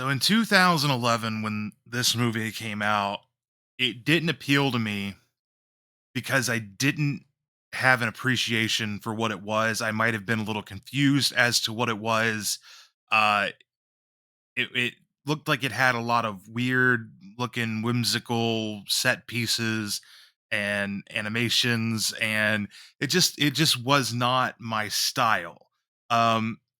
So in 2011, when this movie came out, it didn't appeal to me because I didn't have an appreciation for what it was. I might have been a little confused as to what it was. Uh, it looked like it had a lot of weird looking, whimsical set pieces and animations, and it just was not my style.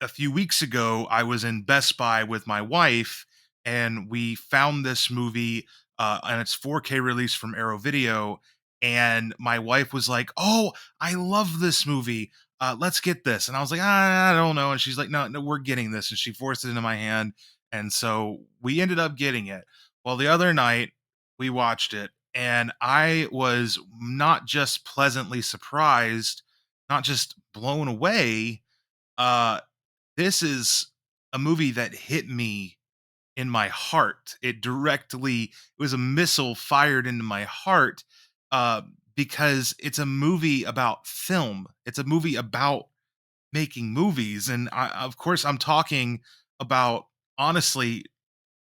A few weeks ago, I was in Best Buy with my wife, and we found this movie, and it's 4K release from Arrow Video. And my wife was like, "Oh, I love this movie. Let's get this." And I was like, "I don't know." And she's like, "No, no, we're getting this." And she forced it into my hand, and so we ended up getting it. Well, the other night we watched it, and I was not just pleasantly surprised, not just blown away. Uh, this is a movie that hit me in my heart. It was a missile fired into my heart, uh, because it's a movie about film. It's a movie about making movies, and of course, I'm talking about, honestly,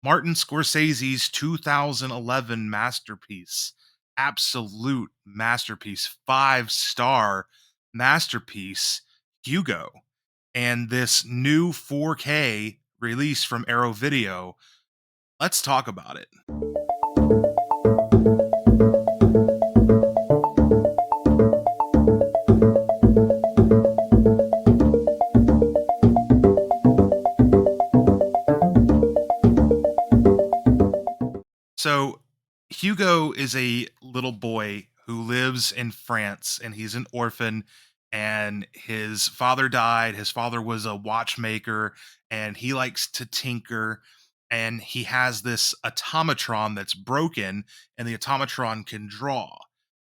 Martin Scorsese's 2011 masterpiece, absolute masterpiece, 5-star masterpiece, Hugo. And this new 4K release from Arrow Video. Let's talk about it. So, Hugo is a little boy who lives in France, and he's an orphan, and his father died. His father was a watchmaker, and he likes to tinker, and he has this automatron that's broken, and the automatron can draw.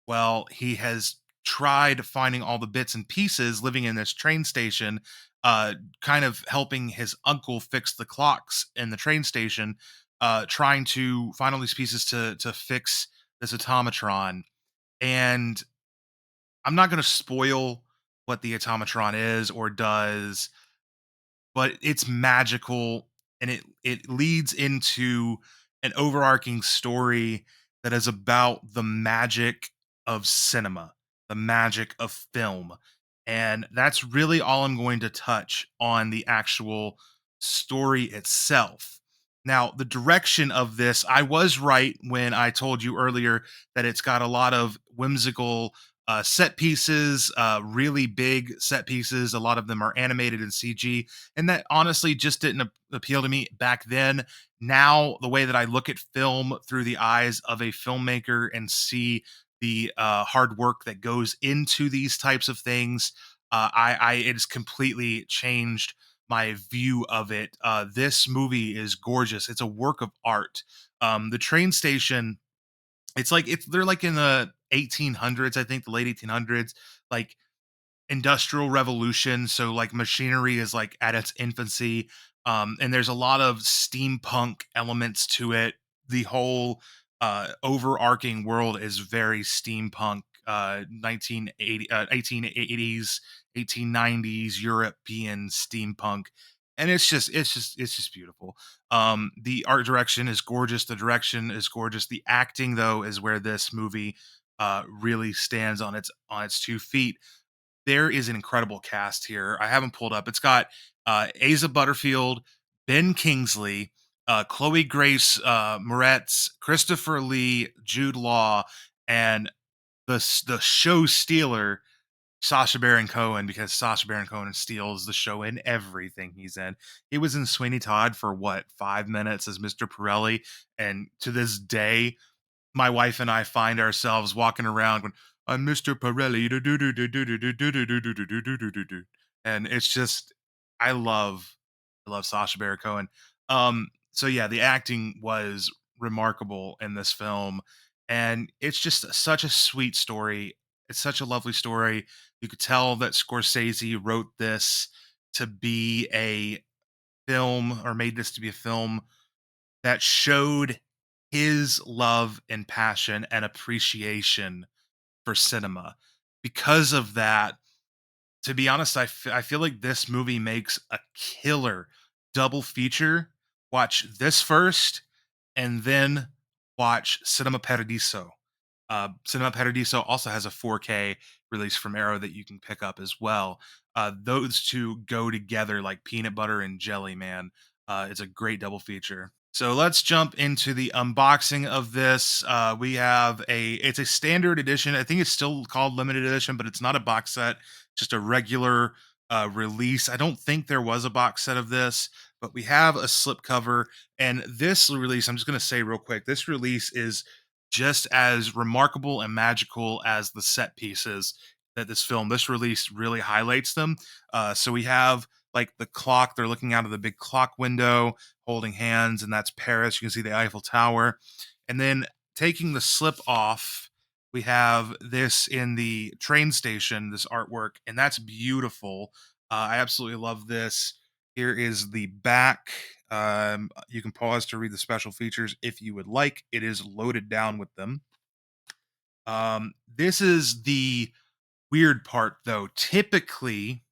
Well, he has tried finding all the bits and pieces living in this train station, kind of helping his uncle fix the clocks in the train station, trying to find all these pieces to fix this automatron. And I'm not going to spoil what the automatron is or does, but it's magical, and it leads into an overarching story that is about the magic of cinema, the magic of film. And that's really all I'm going to touch on the actual story itself. Now, the direction of this, I was right when I told you earlier that it's got a lot of whimsical set pieces, really big set pieces. A lot of them are animated in CG, and that honestly just didn't appeal to me back then. Now, the way that I look at film through the eyes of a filmmaker and see the hard work that goes into these types of things, it's completely changed my view of it. This movie is gorgeous. It's a work of art. The train station, they're like in the 1800s, I think, the late 1800s, like industrial revolution, so like machinery is like at its infancy, and there's a lot of steampunk elements to it. The whole overarching world is very steampunk, 1980 1880s, 1890s European steampunk, and it's just beautiful. The art direction is gorgeous, the direction is gorgeous, the acting, though, is where this movie really stands on its 2 feet. There is an incredible cast here. I haven't pulled up. It's got Asa Butterfield, Ben Kingsley, Chloe Grace Moretz, Christopher Lee, Jude Law, and the show stealer, Sacha Baron Cohen, because Sacha Baron Cohen steals the show in everything he's in. He was in Sweeney Todd for what, 5 minutes as Mr. Pirelli, and to this day, my wife and I find ourselves walking around going, "I'm Mr. Pirelli," and it's just, I love, I love Sacha Baron Cohen. So yeah, the acting was remarkable in this film, and it's just such a sweet story. It's such a lovely story. You could tell that Scorsese wrote this to be a film, or made this to be a film that showed his love and passion and appreciation for cinema. Because of that, to be honest, I feel like this movie makes a killer double feature watch this first and then watch Cinema Paradiso. Cinema Paradiso also has a 4K release from Arrow that you can pick up as well. Those two go together like peanut butter and jelly, man. It's a great double feature. So let's jump into the unboxing of this. We have it's a standard edition. I think it's still called limited edition, but it's not a box set, just a regular release. I don't think there was a box set of this, but we have a slipcover. And this release, I'm just going to say real quick, this release is just as remarkable and magical as the set pieces that this release really highlights them. So we have like the clock, they're looking out of the big clock window holding hands, and that's Paris. You can see the Eiffel Tower. And then taking the slip off, we have this in the train station, this artwork, and that's beautiful. I absolutely love this. Here is the back. You can pause to read the special features if you would like. It is loaded down with them. This is the weird part, though. Typically,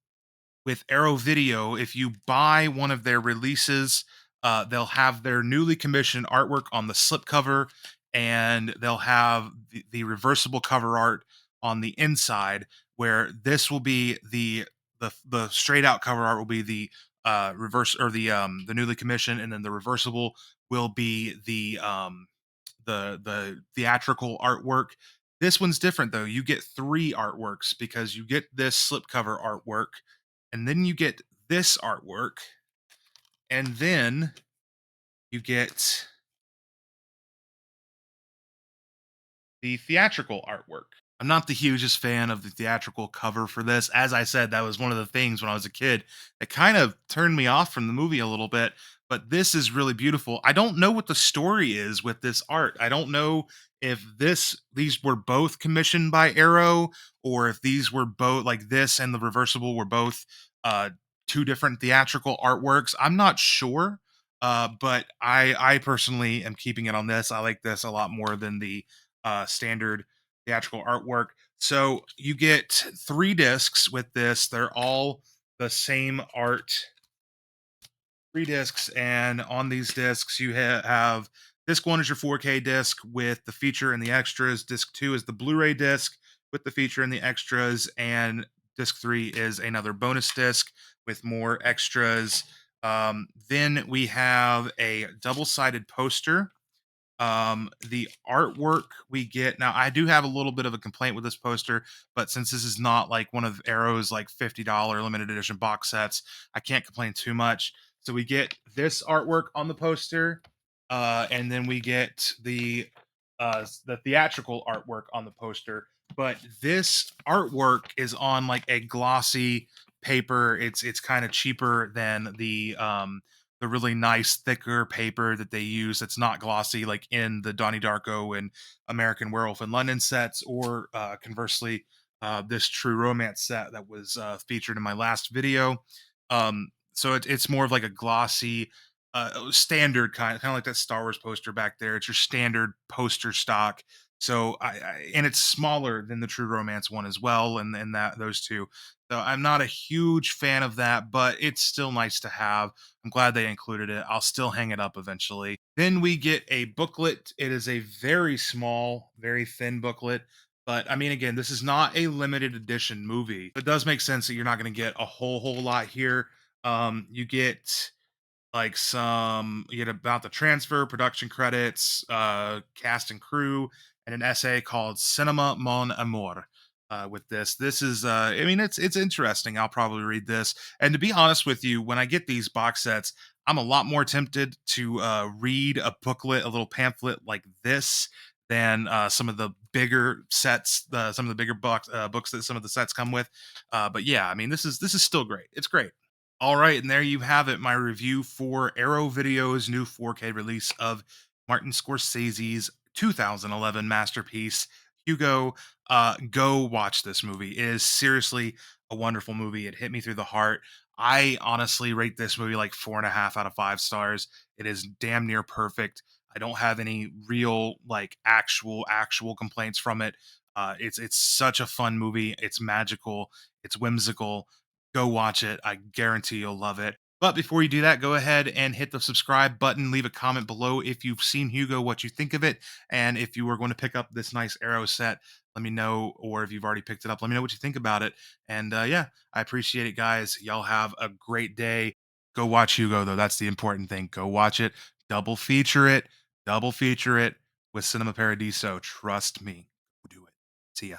with Arrow Video, if you buy one of their releases, they'll have their newly commissioned artwork on the slipcover, and they'll have the reversible cover art on the inside. Where this will be the straight out cover art will be the reverse or the newly commissioned, and then the reversible will be the theatrical artwork. This one's different though. You get three artworks because you get this slipcover artwork, and then you get this artwork, and then you get the theatrical artwork. I'm not the hugest fan of the theatrical cover for this. As I said, that was one of the things when I was a kid that kind of turned me off from the movie a little bit. But this is really beautiful. I don't know what the story is with this art. I don't know if these were both commissioned by Arrow, or if these were both like this and the reversible were both two different theatrical artworks. I'm not sure. But I personally am keeping it on this. I like this a lot more than the standard theatrical artwork. So you get three discs with this. They're all the same art. Three discs, and on these discs you have disc one is your 4K disc with the feature and the extras. Disc two is the Blu-ray disc with the feature and the extras, and disc three is another bonus disc with more extras. Then we have a double-sided poster. The artwork we get now, I do have a little bit of a complaint with this poster, but since this is not like one of Arrow's like $50 limited edition box sets, I can't complain too much. So we get this artwork on the poster, and then we get the theatrical artwork on the poster. But this artwork is on like a glossy paper. It's kind of cheaper than the really nice thicker paper that they use that's not glossy like in the Donnie Darko and American Werewolf in London sets, or conversely this True Romance set that was featured in my last video. So it's more of like a glossy standard kind of like that Star Wars poster back there. It's your standard poster stock. So and it's smaller than the True Romance one as well, and that those two. So I'm not a huge fan of that, but it's still nice to have. I'm glad they included it. I'll still hang it up eventually. Then we get a booklet. It is a very small, very thin booklet. But I mean, again, this is not a limited edition movie. It does make sense that you're not going to get a whole lot here. You get like some you get about the transfer, production credits, cast and crew, and an essay called Cinema Mon Amour. With this is I mean it's interesting. I'll probably read this. And to be honest with you, when I get these box sets, I'm a lot more tempted to read a booklet, a little pamphlet like this, than some of the bigger sets, some of the bigger books that some of the sets come with. But yeah, I mean this is still great. It's great. All right, and there you have it, my review for Arrow Video's new 4K release of Martin Scorsese's 2011 masterpiece, Hugo. Go watch this movie. It is seriously a wonderful movie. It hit me through the heart. I honestly rate this movie like 4.5 out of 5 stars. It is damn near perfect. I don't have any real like actual complaints from it. It's such a fun movie. It's magical. It's whimsical. Go watch it. I guarantee you'll love it. But before you do that, go ahead and hit the subscribe button. Leave a comment below if you've seen Hugo, what you think of it. And if you were going to pick up this nice arrow set, let me know. Or if you've already picked it up, let me know what you think about it. And yeah, I appreciate it, guys. Y'all have a great day. Go watch Hugo, though. That's the important thing. Go watch it. Double feature it. Double feature it with Cinema Paradiso. Trust me. Do it. See ya.